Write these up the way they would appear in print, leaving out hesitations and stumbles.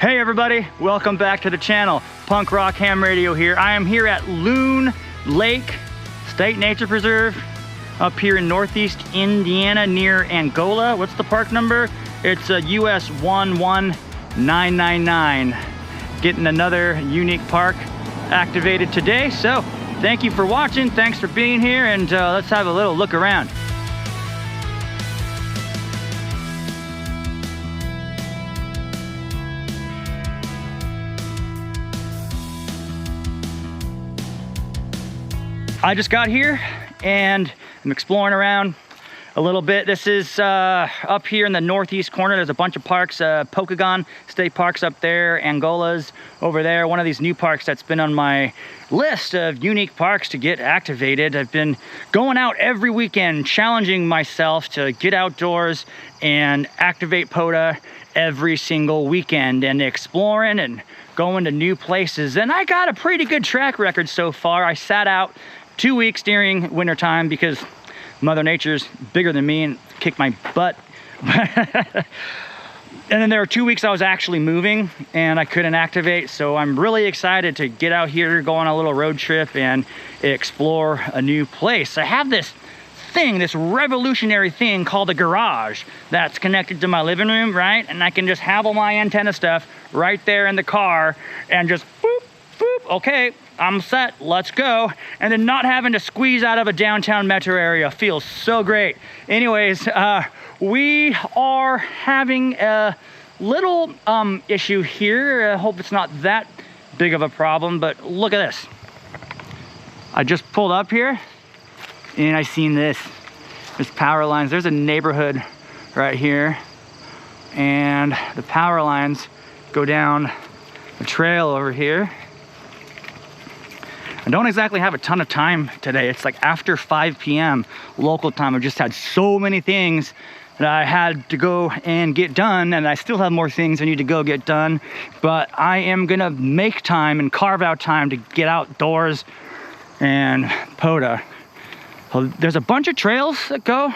Hey everybody, welcome back to the channel. Punk Rock Ham Radio here. I am here at Loon Lake State Nature Preserve up here in northeast Indiana near Angola. What's the park number? It's US 11999. Getting another unique park activated today. So thank you for watching, thanks for being here, and let's have a little look around. I just got here and I'm exploring around a little bit. This is up here in the northeast corner. There's a bunch of parks, POTA State Park's up there, Angola's over there. One of these new parks that's been on my list of unique parks to get activated. I've been going out every weekend, challenging myself to get outdoors and activate POTA every single weekend, and exploring and going to new places. And I got a pretty good track record so far. I sat out 2 weeks during winter time because Mother Nature's bigger than me and kicked my butt. And then there were 2 weeks I was actually moving and I couldn't activate. So I'm really excited to get out here, go on a little road trip and explore a new place. I have this thing, this revolutionary thing called a garage that's connected to my living room, right? And I can just have all my antenna stuff right there in the car and just boop, boop, okay, I'm set, let's go. And then not having to squeeze out of a downtown metro area feels so great. Anyways, we are having a little issue here. I hope it's not that big of a problem, but look at this. I just pulled up here and I seen this. There's power lines. There's a neighborhood right here, and the power lines go down the trail over here. I don't exactly have a ton of time today. It's like after 5 p.m. local time. I've just had so many things that I had to go and get done, and I still have more things I need to go get done, but I am gonna make time and carve out time to get outdoors and POTA. There's a bunch of trails that go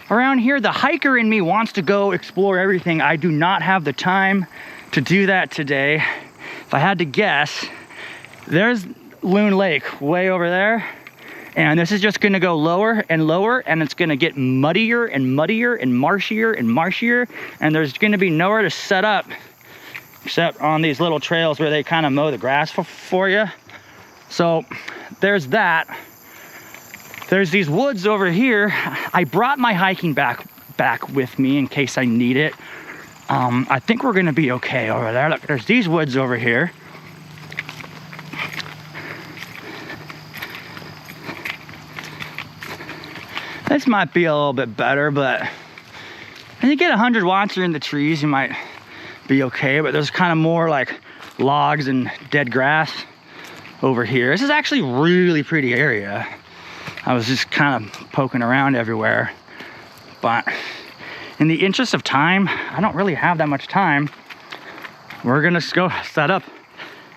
around here. The hiker in me wants to go explore everything. I do not have the time to do that today. If I had to guess, there's Loon Lake way over there, and this is just gonna go lower and lower, and it's gonna get muddier and muddier and marshier and marshier, and there's gonna be nowhere to set up except on these little trails where they kind of mow the grass for you. So there's that. There's these woods over here. I brought my hiking back with me in case I need it. I think we're gonna be okay over there. Look, there's these woods over here. This might be a little bit better, but when you get 100 watts in the trees, you might be okay, but there's kind of more like logs and dead grass over here. This is actually a really pretty area. I was just kind of poking around everywhere, but in the interest of time, I don't really have that much time. We're gonna go set up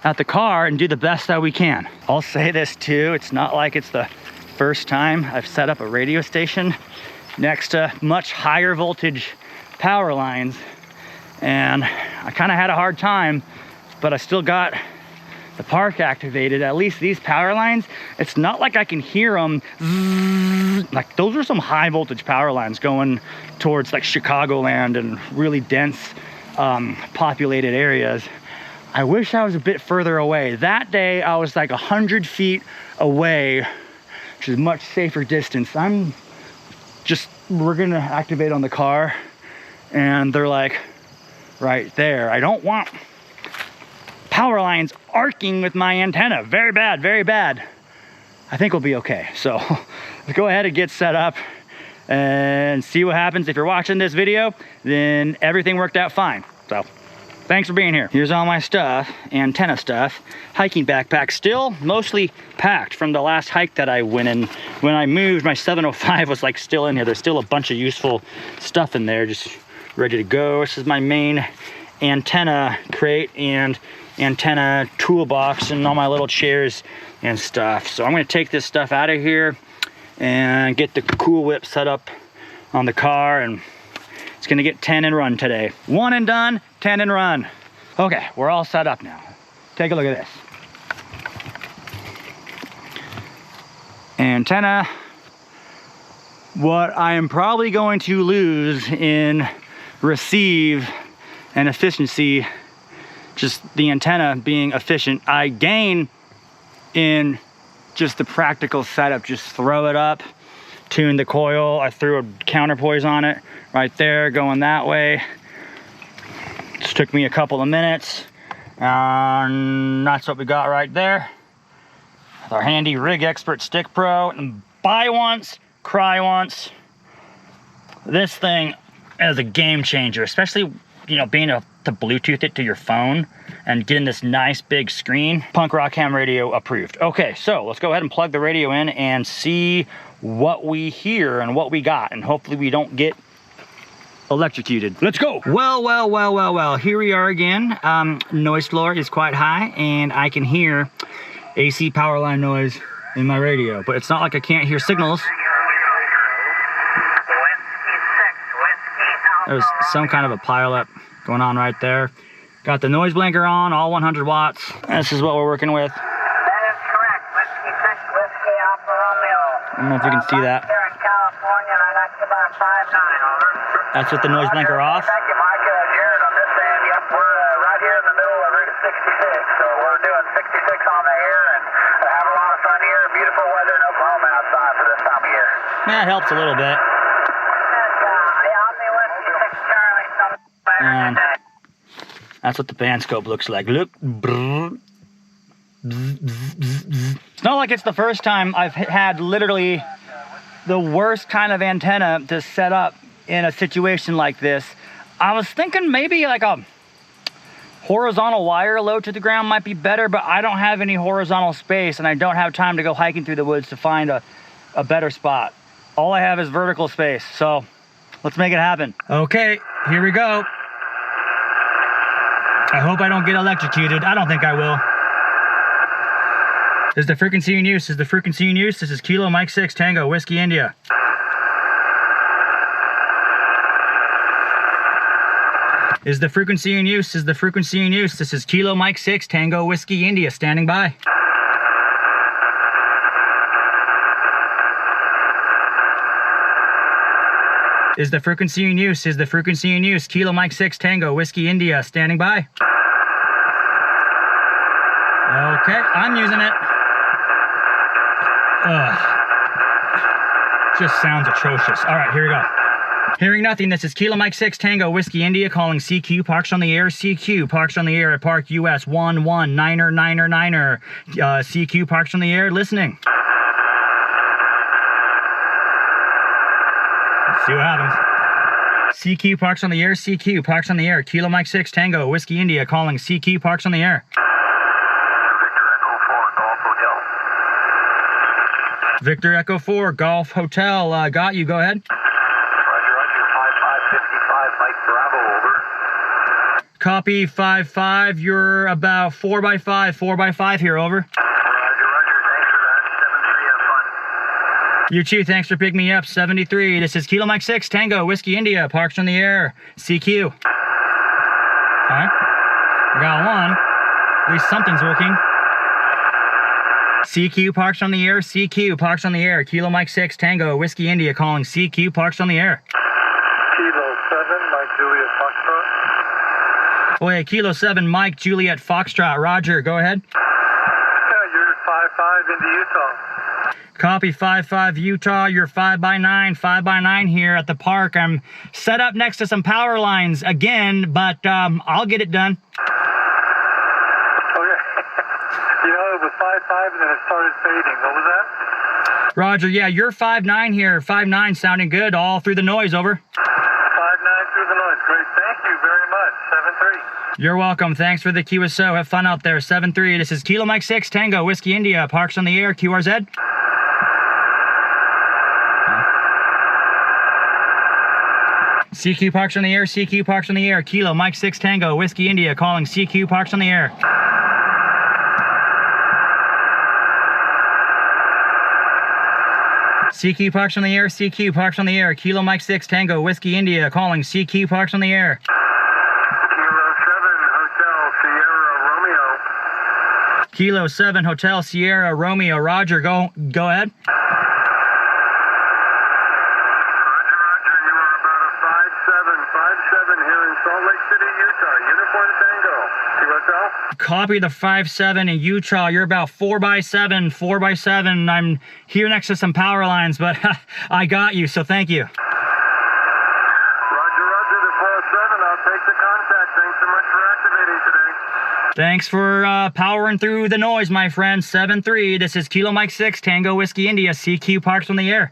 at the car and do the best that we can. I'll say this too, it's not like it's the first time I've set up a radio station next to much higher voltage power lines, and I kind of had a hard time, but I still got the park activated. At least these power lines, it's not like I can hear them like those are some high voltage power lines going towards like Chicagoland and really dense populated areas. I wish I was a bit further away. That day I was like 100 feet away, which is much safer distance. We're gonna activate on the car and they're like right there. I don't want power lines arcing with my antenna. Very bad, very bad. I think we'll be okay. So let's go ahead and get set up and see what happens. If you're watching this video, then everything worked out fine. So thanks for being here. Here's all my stuff, antenna stuff. Hiking backpack, still mostly packed from the last hike that I went in. When I moved, my 705 was like still in here. There's still a bunch of useful stuff in there, just ready to go. This is my main antenna crate and antenna toolbox and all my little chairs and stuff. So I'm gonna take this stuff out of here and get the Cool Whip set up on the car, and it's gonna get 10 and run today. 1 and done, 10 and run. Okay, we're all set up now. Take a look at this. Antenna. What I am probably going to lose in receive and efficiency, just the antenna being efficient, I gain in just the practical setup. Just throw it up, tune the coil. I threw a counterpoise on it right there, going that way. Just took me a couple of minutes. That's what we got right there. With our handy Rig Expert Stick Pro. And buy once, cry once. This thing is a game changer, especially, you know, being able to Bluetooth it to your phone and getting this nice big screen. Punk Rock Ham Radio approved. Okay, so let's go ahead and plug the radio in and see what we hear and what we got, and hopefully we don't get electrocuted. Let's go. Well, here we are again. Noise floor is quite high and I can hear AC power line noise in my radio, but it's not like I can't hear signals. There's some kind of a pileup going on right there. Got the noise blinker on, all 100 watts. This is what we're working with. That is correct. Whiskey 6, Whiskey Alpha Romeo. I don't know if you can see that. Here in California, and I got you about 5'9", over. That's with the noise blinker off. Thank you, Mike. Jared on this end. Yep, we're right here in the middle of Route 66, so we're doing 66 on the air and have a lot of fun here. Beautiful weather in Oklahoma outside for this time of year. Yeah, it helps a little bit. And that's what the band scope looks like. Look. It's not like it's the first time I've had literally the worst kind of antenna to set up in a situation like this. I was thinking maybe like a horizontal wire low to the ground might be better, but I don't have any horizontal space and I don't have time to go hiking through the woods to find a better spot. All I have is vertical space, so let's make it happen. Okay, here we go. I hope I don't get electrocuted. I don't think I will. This is the frequency in use. This is the frequency in use. This is Kilo Mike 6 Tango Whiskey India. Is the frequency in use? Is the frequency in use? This is Kilo Mike 6 Tango Whiskey India standing by. Is the frequency in use? Is the frequency in use? Kilo Mike 6 Tango Whiskey India standing by. Okay, I'm using it. Ugh. Just sounds atrocious. All right, here we go. Hearing nothing, this is Kilo Mike 6 Tango Whiskey India calling CQ, parks on the air, CQ, parks on the air at Park US 119er. CQ, parks on the air, listening. Let's see what happens. CQ, parks on the air, CQ, parks on the air, Kilo Mike 6 Tango Whiskey India calling CQ, parks on the air. Victor Echo 4, Golf Hotel, got you, go ahead. Roger, 5555, Mike Bravo, over. Copy 5-5, you're about 4x5, 4x5 here, over. Roger, thanks for that, 7-3, have fun. You too, thanks for picking me up, 73. This is Kilo Mike 6 Tango Whiskey India, parks on the air, CQ. Okay, we got one, at least something's working. CQ, parks on the air, CQ, parks on the air, Kilo Mike 6 Tango Whiskey India calling CQ, parks on the air. Kilo 7, Mike Juliet Foxtrot. Oh yeah, Kilo 7, Mike Juliet Foxtrot, roger, go ahead. Yeah, you're 5-5 into Utah. Copy 5-5 Utah, you're 5x9, 5x9 here at the park. I'm set up next to some power lines again, but I'll get it done. You know, it was 5-5 and then it started fading. What was that? Roger, yeah, you're 5-9 here. 5-9 sounding good all through the noise, over. 5-9 through the noise. Great. Thank you very much. 7-3. You're welcome. Thanks for the QSO. Have fun out there. 7-3. This is Kilo Mike 6 Tango Whiskey India. Parks on the air. QRZ. CQ, parks on the air. CQ, parks on the air. Kilo Mike 6 Tango Whiskey India calling CQ, parks on the air. CQ, parks on the air, CQ, parks on the air, Kilo Mike 6 Tango Whiskey India calling CQ, parks on the air. Kilo 7 Hotel Kilo 7 Hotel Sierra Romeo. Roger, go ahead. Roger, Roger, you are about a 5'7" here in Salt Lake City, Utah. Uniform Tango, QSL. Copy the 5'7" in Utah. You're about 4x7, 4x7. I'm here next to some power lines, but I got you, so thank you. Roger, Roger, the 407. I'll take the contact. Thanks so much for activating today. Thanks for powering through the noise, my friend. 7-3. This is Kilo Mike 6, Tango Whiskey India. CQ Parks on the air.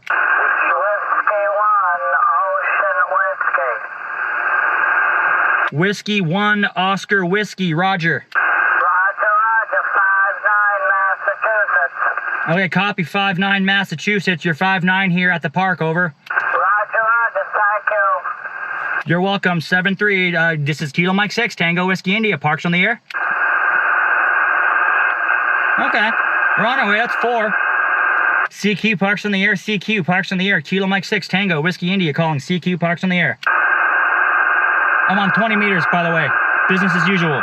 Whiskey 1, Oscar Whiskey. Roger. Roger, 5'9", Massachusetts. Okay, copy 5'9", Massachusetts. You're 5'9" here at the park. Over. Roger, thank you. You're welcome. 7-3. This is Kilo Mike 6, Tango Whiskey India. Parks on the air. Okay, we're on our way. That's 4. CQ Parks on the air. CQ Parks on the air. Kilo Mike 6, Tango Whiskey India calling. CQ Parks on the air. I'm on 20 meters, by the way. Business as usual.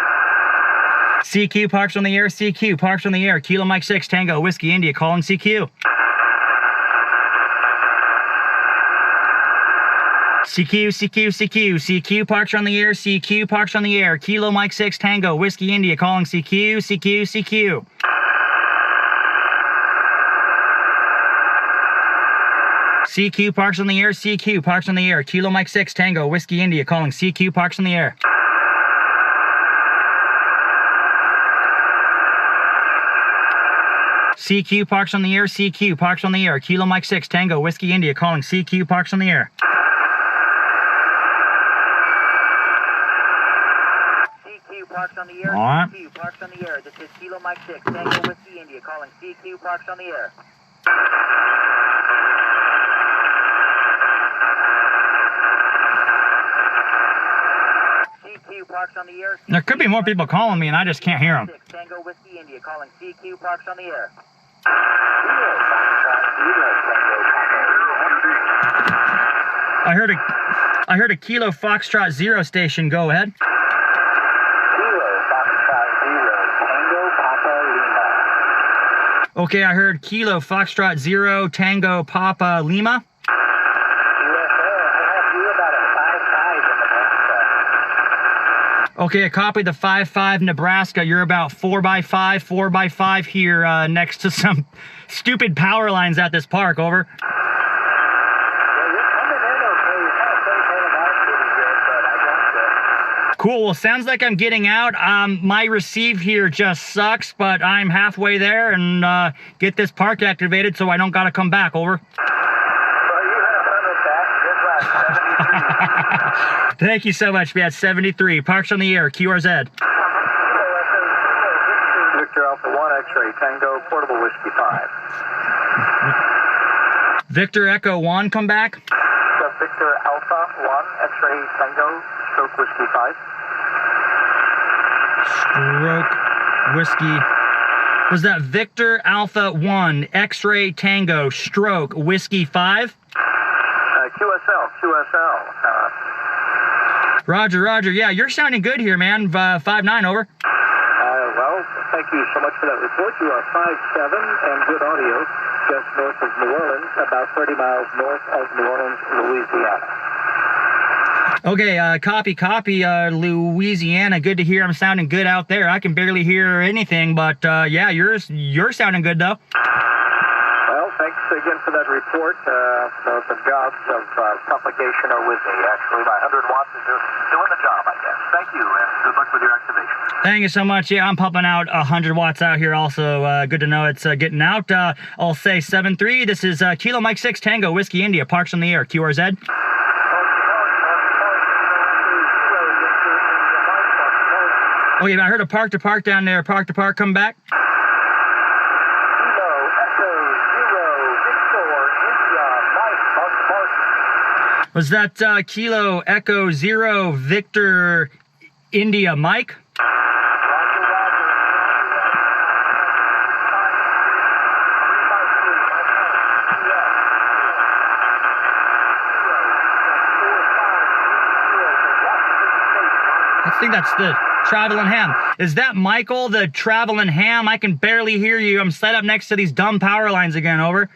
CQ Parks on the air. CQ Parks on the air. Kilo Mike 6, Tango Whiskey India calling CQ. CQ, CQ, CQ, CQ Parks on the air, CQ Parks on the air, Kilo Mike 6 Tango, Whiskey India calling CQ, CQ, CQ. CQ Parks on the air, CQ Parks on the air, Kilo Mike 6 Tango, Whiskey India calling CQ Parks on the air. CQ Parks on the air, CQ Parks on the air, Kilo Mike 6 Tango, Whiskey India calling CQ Parks on the air. Parks on the air. Alright. CQ Parks on the air. This is Kilo Mike 6, Tango Whiskey India calling CQ Parks on the air. CQ Parks on the air. There could be more people calling me and I just can't hear them. Tango Whiskey India calling CQ Parks on the air. I heard a Kilo Foxtrot 0 station. Go ahead. Okay, I heard Kilo Foxtrot 0 Tango Papa Lima. Okay, I copied the 5-5 Nebraska. You're about 4x5, 4x5 here next to some stupid power lines at this park. Over. Cool, well, sounds like I'm getting out. My receive here just sucks, but I'm halfway there and get this park activated so I don't gotta come back. Over. Thank you so much. We had 73. Parks on the air. QRZ. Victor Alpha 1 X-ray Tango Portable Whiskey 5. Victor Echo 1, come back. Victor Alpha 1 X-ray Tango Stroke Whiskey 5. Stroke Whiskey. Was that Victor Alpha 1 X-ray Tango Stroke Whiskey 5? QSL. Roger, Roger. Yeah, you're sounding good here, man. 5-9, over. Well, thank you so much for that report. You are 5'7" and good audio just north of New Orleans, about 30 miles north of New Orleans, Louisiana. Okay, copy, Louisiana. Good to hear. I'm sounding good out there. I can barely hear anything, but yeah, you're sounding good though. Well, thanks again for that report. The jobs of propagation are with me. Actually, my 100 watts is doing the job, I guess. Thank you, and good luck with your activation. Thank you so much. Yeah, I'm pumping out 100 watts out here also. Good to know it's getting out. I'll say 7-3. This is Kilo Mike 6 Tango Whiskey India. Parks on the air. QRZ. Okay, I heard a park to park down there. Park to park, come back. Was that Kilo Echo 0 Victor India Mike? I think that's the Traveling Ham. Is that Michael, the Traveling Ham? I can barely hear you. I'm set up next to these dumb power lines again, over.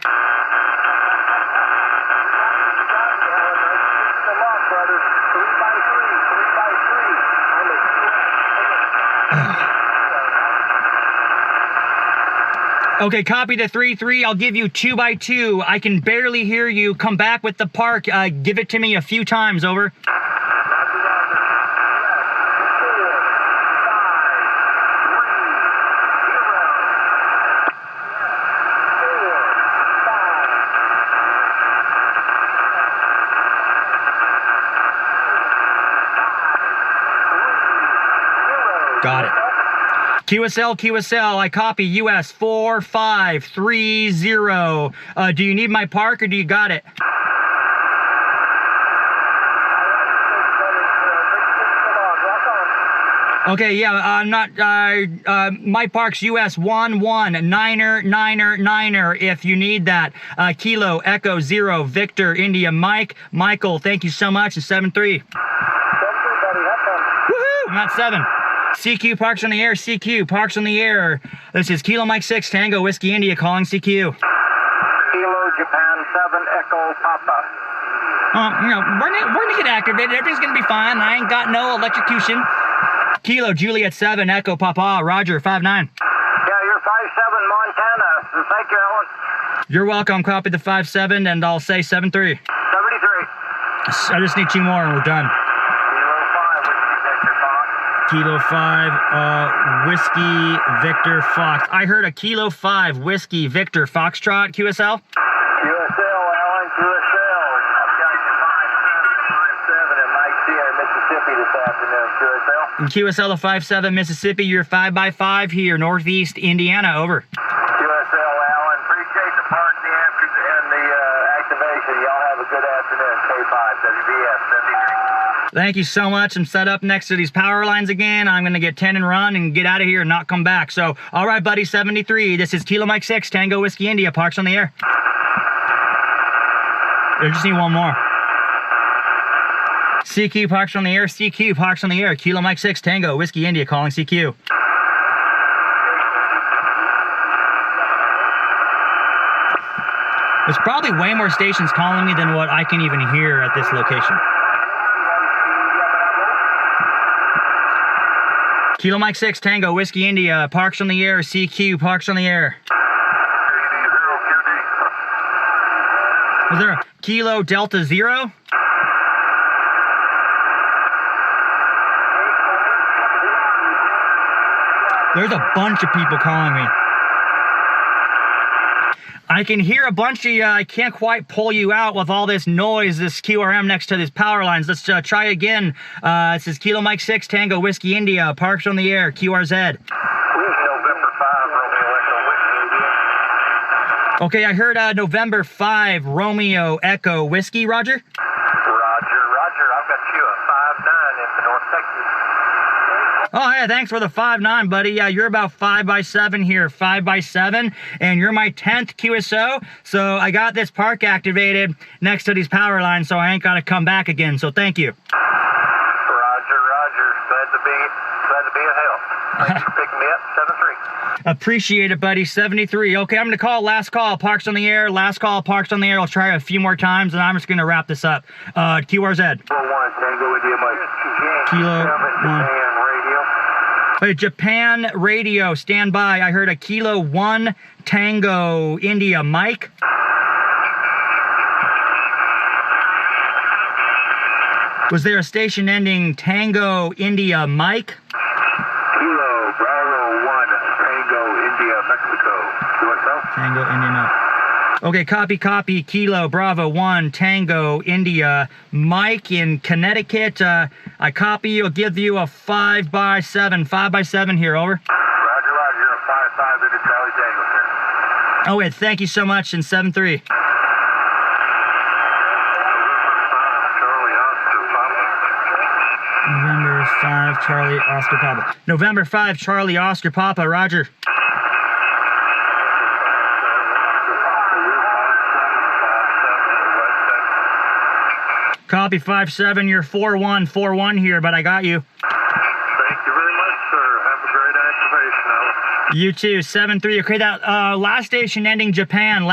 Okay, copy the 3-3. I'll give you 2x2. I can barely hear you. Come back with the park. Give it to me a few times, over. Got it. QSL, I copy US 4530. Do you need my park or do you got it? Okay, yeah, I'm not, my park's US 1199er if you need that. Kilo Echo 0 Victor India Mike. Michael, thank you so much. It's 7-3. 7-3, buddy. Woohoo! I'm at 7. CQ Parks on the air, CQ Parks on the air. This is Kilo Mike 6 Tango Whiskey India calling CQ. Kilo Japan 7 Echo Papa. You know, we're gonna get activated. Everything's gonna be fine. I ain't got no electrocution. Kilo Juliet 7 Echo Papa. Roger 5-9. Yeah, you're 5-7 Montana. Thank you, Alan. You're welcome. Copy the 5-7 and I'll say 7-3. 73. I just need 2 more and we're done. Kilo 5, Whiskey Victor Fox. I heard a Kilo 5 Whiskey Victor Foxtrot, QSL? QSL, Alan, QSL. I've got you 5-7 in Mike Sierra, Mississippi this afternoon, QSL. And QSL to 5-7 Mississippi, you're 5x5 here, Northeast Indiana, over. QSL, Alan, appreciate the park and the activation. Y'all have a good afternoon. K5, WBS, 73. Thank you so much. I'm set up next to these power lines again. I'm going to get 10 and run and get out of here and not come back. So, all right, buddy, 73. This is Kilo Mike 6, Tango Whiskey India, Parks on the air. I just need one more. CQ Parks on the air, CQ Parks on the air. Kilo Mike 6, Tango Whiskey India, calling CQ. There's probably way more stations calling me than what I can even hear at this location. Kilo Mike 6, Tango, Whiskey India, Parks on the air, CQ, Parks on the air. Was there a Kilo Delta 0? There's a bunch of people calling me. I can hear a bunch of you. I can't quite pull you out with all this noise, this QRM next to these power lines. Let's try again. This is Kilo Mike 6, Tango, Whiskey India, Parks on the air, QRZ. November 5, Romeo Echo, Whiskey India. Okay, I heard November 5, Romeo Echo, Whiskey, Roger? Roger. I've got you at 5-9 in North Texas. Oh, yeah, thanks for the 5-9, buddy. Yeah, you're about 5x7 here, 5x7, and you're my 10th QSO, so I got this park activated next to these power lines, so I ain't got to come back again, so thank you. Roger. Glad to be of help. Thanks for picking me up, 7-3. Appreciate it, buddy, 73. Okay, I'm going to call last call, Parks on the air, last call, Parks on the air. I'll try a few more times, and I'm just going to wrap this up. QRZ. 4-1, Tango, India, Mike. Kilo 1. Radio. Hey, Japan radio, stand by. I heard a Kilo 1 Tango India, Mike. Was there a station ending Tango India, Mike? Kilo Bravo 1 Tango India, Mexico. QSL? Tango India, no. Okay, copy, Kilo Bravo 1 Tango India, Mike in Connecticut. I copy you. I'll give you a 5x7 here, over. Roger, 5-5 into Charlie Tango, sir. Oh, wait, thank you so much, in 7-3. November 5, Charlie Oscar Papa. November 5, Charlie Oscar Papa, Roger. Copy 5-7, you're 4-1 here, but I got you. Thank you very much, activation, Alan. You too, 7-3. Okay, that last station ending Japan,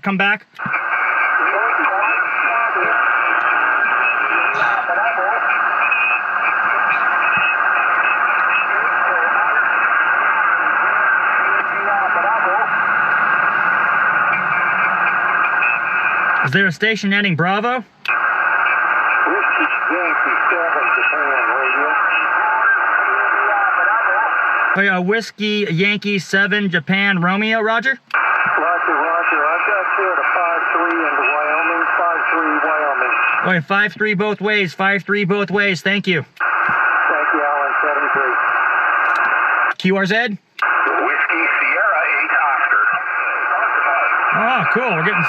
come back. Is there a station ending Bravo? Oh yeah, Whiskey Yankee 7 Japan Romeo, Roger? Roger. I've got you at a 5-3 into Wyoming, 5-3 Wyoming. Okay, 5-3 both ways, 5-3 both ways, thank you. Thank you, Alan, 7-3. QRZ? Whiskey Sierra 8 Oscar. Oh, cool, we're getting...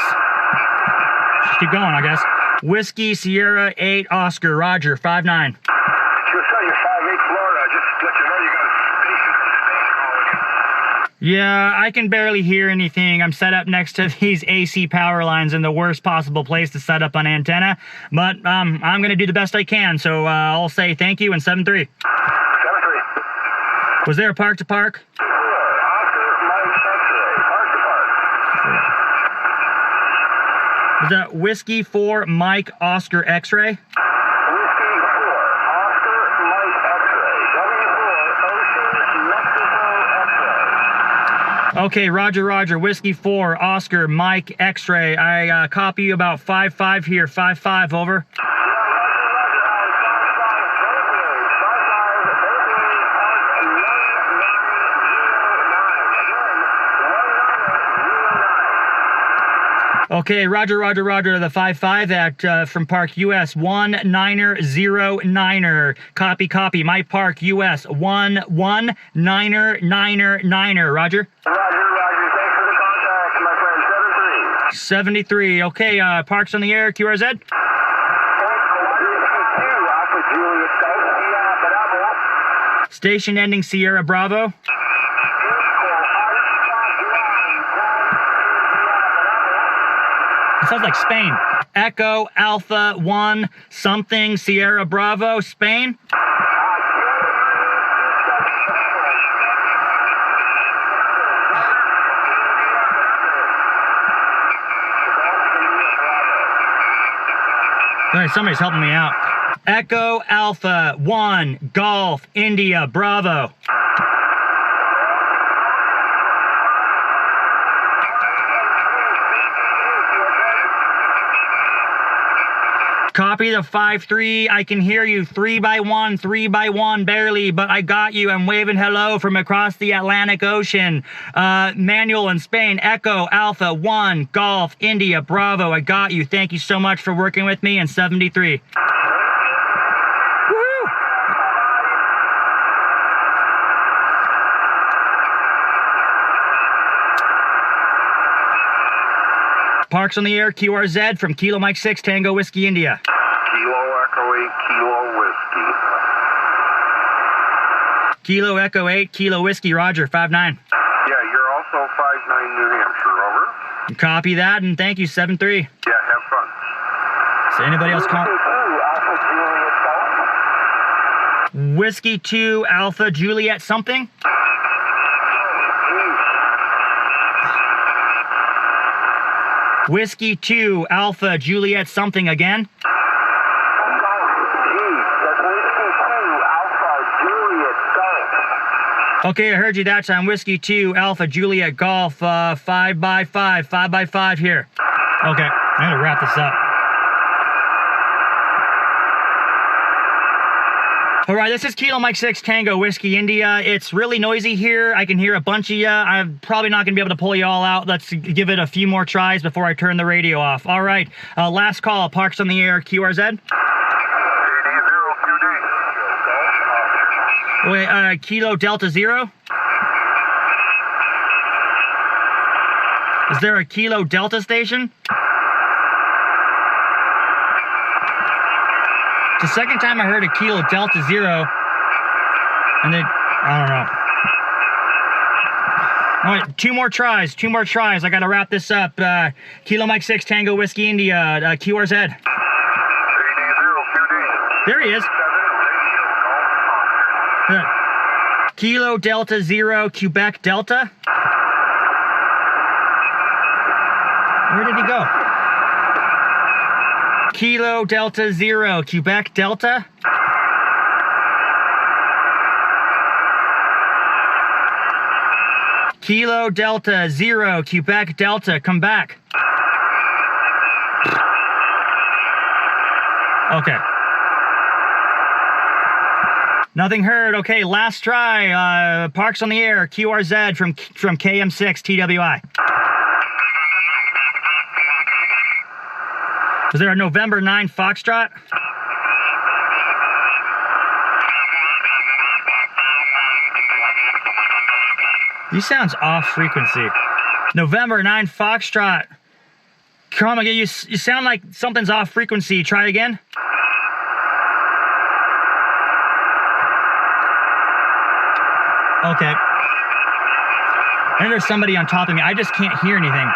Just keep going, I guess. Whiskey Sierra 8 Oscar, Roger, 5-9. Just tell you 5-8 Florida, just let you know you got a station from Spain calling you. Yeah, I can barely hear anything. I'm set up next to these AC power lines in the worst possible place to set up an antenna. But I'm going to do the best I can, so I'll say thank you and 7-3. 7-3. Was there a park to park? Oscar, Mike, X-ray, park to park. Was that Whiskey 4 Mike Oscar X-ray? Whiskey 4, Oscar, Mike, X-ray. W4, Ocean, Mexico, X-ray. Okay, Roger. Whiskey 4 Oscar Mike X-ray. I copy you about 5-5 here. 5-5, over. Okay, Roger, the 5-5 at from Park US 1-9-0-9er. Copy. My Park US 1-1-9-9-9er. Roger? Roger. Thanks for the contact, my friend. 73. Okay, Parks on the air, QRZ? Station ending Sierra Bravo. It sounds like Spain. Echo Alpha 1 something Sierra Bravo, Spain. Hey, somebody's helping me out. Echo Alpha 1 Golf India Bravo. Copy the 5-3. I can hear you 3 by 1, barely, but I got you. I'm waving hello from across the Atlantic Ocean. Manuel in Spain. Echo Alpha 1 Golf India Bravo. I got you. Thank you so much for working with me. And 73. Woo! Parks on the air, QRZ from Kilo Mike 6 Tango Whiskey India. Kilo Echo 8, Kilo Whiskey. Kilo Echo 8, Kilo Whiskey, Roger, 5-9. Yeah, you're also 5-9 New Hampshire, over. Copy that, and thank you, 7-3. Yeah, have fun. So anybody else call? Whiskey 2 Alpha Juliet something? Whiskey 2 Alpha Juliet something again? Okay, I heard you that time. Whiskey 2 Alpha Juliet Golf 5x5 here. Okay, I'm gonna wrap this up. All right, this is Kilo Mike 6 Tango Whiskey India. It's really noisy here. I can hear a bunch of you. I'm probably not gonna be able to pull you all out. Let's give it a few more tries before I turn the radio off. All right, last call, Parks on the air, QRZ. Wait, Kilo Delta 0? Is there a Kilo Delta station? It's the second time I heard a Kilo Delta 0, and then, I don't know. All right, two more tries. I gotta wrap this up. Kilo Mike 6 Tango Whiskey India, QRZ. There he is. Kilo Delta 0, Quebec Delta. Where did he go? Kilo Delta 0, Quebec Delta. Kilo Delta 0, Quebec Delta, come back. Okay. Nothing heard. Okay, last try. Parks on the air, QRZ from KM6 TWI. Is there a November 9 Foxtrot? You sounds off frequency. November 9 Foxtrot. Come again, you sound like something's off frequency. Try again. Okay. I think there's somebody on top of me. I just can't hear anything.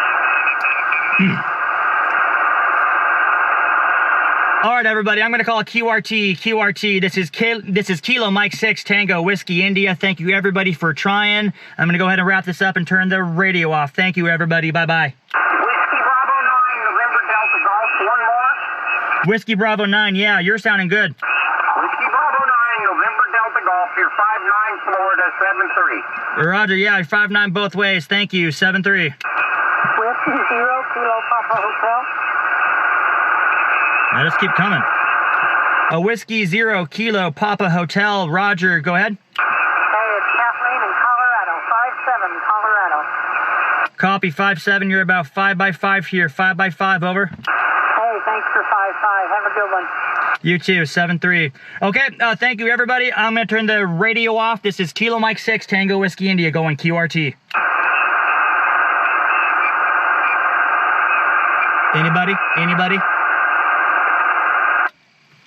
All right, everybody, I'm going to call it QRT. QRT, this is Kilo Mike 6 Tango Whiskey India. Thank you, everybody, for trying. I'm going to go ahead and wrap this up and turn the radio off. Thank you, everybody. Bye-bye. Whiskey Bravo 9, November Delta Golf, one more. Whiskey Bravo 9, yeah, you're sounding good. Whiskey Bravo 9, November Delta Golf, you're 5-9, Florida, 7-3. Roger, yeah, 5-9 both ways. Thank you, 7-3. Whiskey 0, Kilo Papa Hotel. Now just keep coming. A Whiskey 0, Kilo Papa Hotel. Roger, go ahead. Hey, it's Kathleen in Colorado, 5-7, Colorado. Copy, 5-7, you're about 5x5 here. 5x5, over. Hey, thanks for 5-5. Have a good one. You too, 7-3. Okay, thank you, everybody. I'm going to turn the radio off. This is Kilo Mike 6 Tango Whiskey India going QRT. Anybody? Anybody?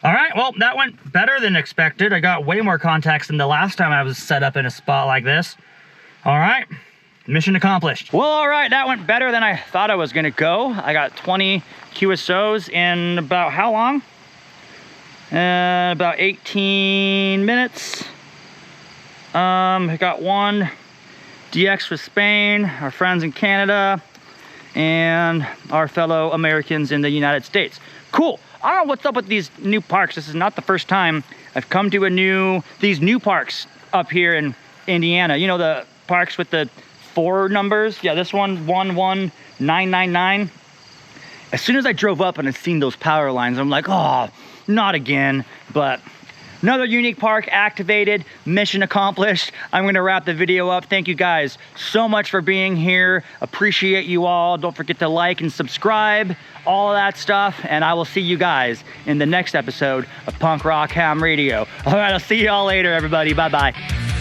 All right, well, that went better than expected. I got way more contacts than the last time I was set up in a spot like this. All right, mission accomplished. Well, all right, that went better than I thought I was gonna go. I got 20 QSOs in about how long? About 18 minutes. I got one DX for Spain, our friends in Canada, and our fellow Americans in the United States. Cool. I don't know what's up with these new parks. This is not the first time I've come to these new parks up here in Indiana. You know, the parks with the 4 numbers? Yeah, this one, 11999. As soon as I drove up and I seen those power lines, I'm like, oh, not again. But another unique park activated, mission accomplished. I'm gonna wrap the video up. Thank you guys so much for being here. Appreciate you all. Don't forget to like and subscribe, all of that stuff. And I will see you guys in the next episode of Punk Rock Ham Radio. All right, I'll see you all later, everybody. Bye-bye.